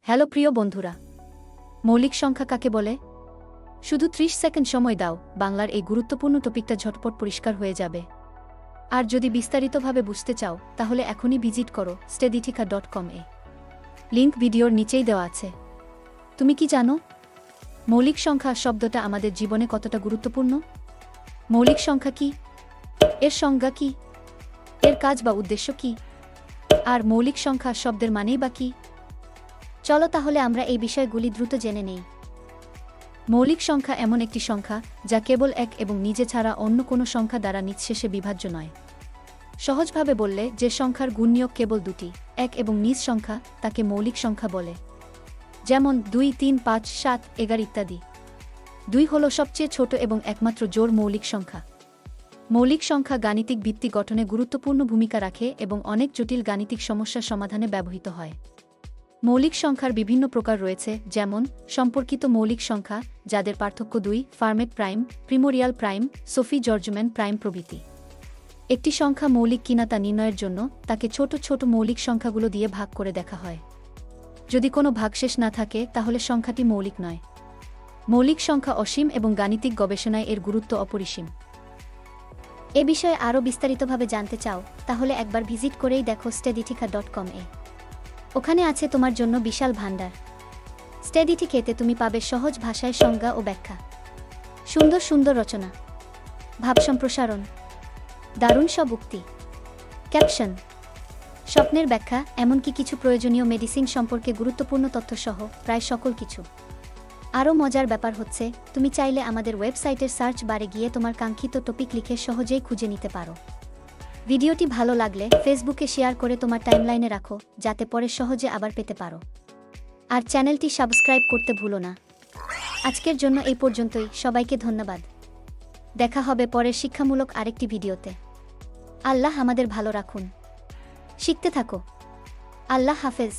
Hello প্রিয় বন্ধুরা, মৌলিক সংখ্যা কাকে বলে? শুধু 30 সেকেন্ড সময় দাও, বাংলার এই গুরুত্বপূর্ণ টপিকটা ঝটপট পরিষ্কার হয়ে যাবে। আর যদি বিস্তারিতভাবে বুঝতে চাও তাহলে এখনই ভিজিট করো steadytika.com এ। লিংক ভিডিওর নিচেই দেওয়া আছে। তুমি কি জানো মৌলিক সংখ্যা শব্দটা আমাদের জীবনে কতটা গুরুত্বপূর্ণ? মৌলিক সংখ্যা কি? এর সংজ্ঞা কি? এর কাজ বা উদ্দেশ্য কি? আর মৌলিক সংখ্যা শব্দের মানেই বা কি? চলো তাহলে আমরা এই বিষয়গুলি দ্রুত জেনে নেই। মৌলিক সংখ্যা এমন একটি সংখ্যা যা কেবল এক এবং নিজে ছাড়া অন্য কোনো সংখ্যা দ্বারা নিঃশেষে বিভাজ্য নয়। সহজভাবে বললে, যে সংখ্যার গুণনীয়ক কেবল দুটি, এক এবং নিজ সংখ্যা, তাকে মৌলিক সংখ্যা বলে। যেমন 2, 3, 5, 7, 11 ইত্যাদি। 2 হল সবচেয়ে ছোট এবং একমাত্র জোড় মৌলিক সংখ্যা। মৌলিক সংখ্যা গাণিতিক ভিত্তি গঠনে গুরুত্বপূর্ণ ভূমিকা রাখে এবং অনেক জটিল গাণিতিক সমস্যার সমাধানে ব্যবহৃত হয়। মৌলিক সংখ্যার বিভিন্ন প্রকার রয়েছে, যেমন সম্পর্কিত মৌলিক সংখ্যা, যাদের পার্থক্য 2, Fermat prime, primorial prime, Sophie Germain prime প্রভৃতি। একটি সংখ্যা মৌলিক কিনা তা নির্ণয়ের জন্য তাকে ছোট ছোট মৌলিক সংখ্যাগুলো দিয়ে ভাগ করে দেখা হয়। যদি কোনো ভাগশেষ না থাকে তাহলে সংখ্যাটি মৌলিক নয়। মৌলিক সংখ্যা অসীম এবং গাণিতিক গবেষণায় এর গুরুত্ব অপরিসীম। এ বিষয়ে আরও বিস্তারিতভাবে জানতে চাও তাহলে একবার ভিজিট করেই দেখো steadytika.com এ। ওখানে আছে তোমার জন্য বিশাল ভান্ডার। স্টেডিটিকাতে তুমি পাবে সহজ ভাষায় সংজ্ঞা ও ব্যাখ্যা, সুন্দর সুন্দর রচনা, ভাব সম্প্রসারণ, দারুণ সব উক্তি, ক্যাপশন, স্বপ্নের ব্যাখ্যা, এমনকি কিছু প্রয়োজনীয় মেডিসিন সম্পর্কে গুরুত্বপূর্ণ তথ্যসহ প্রায় সকল কিছু। আরও মজার ব্যাপার হচ্ছে, তুমি চাইলে আমাদের ওয়েবসাইটের সার্চ বারে গিয়ে তোমার কাঙ্ক্ষিত টপিক লিখে সহজেই খুঁজে নিতে পারো। ভিডিওটি ভালো লাগলে ফেসবুকে শেয়ার করে তোমার টাইমলাইনে রাখো, যাতে পরে সহজে আবার পেতে পারো। আর চ্যানেলটি সাবস্ক্রাইব করতে ভুলো না। আজকের জন্য এই পর্যন্তই। সবাইকে ধন্যবাদ। দেখা হবে পরের শিক্ষামূলক আরেকটি ভিডিওতে। আল্লাহ আমাদের ভালো রাখুন। শিখতে থাকো। আল্লাহ হাফেজ।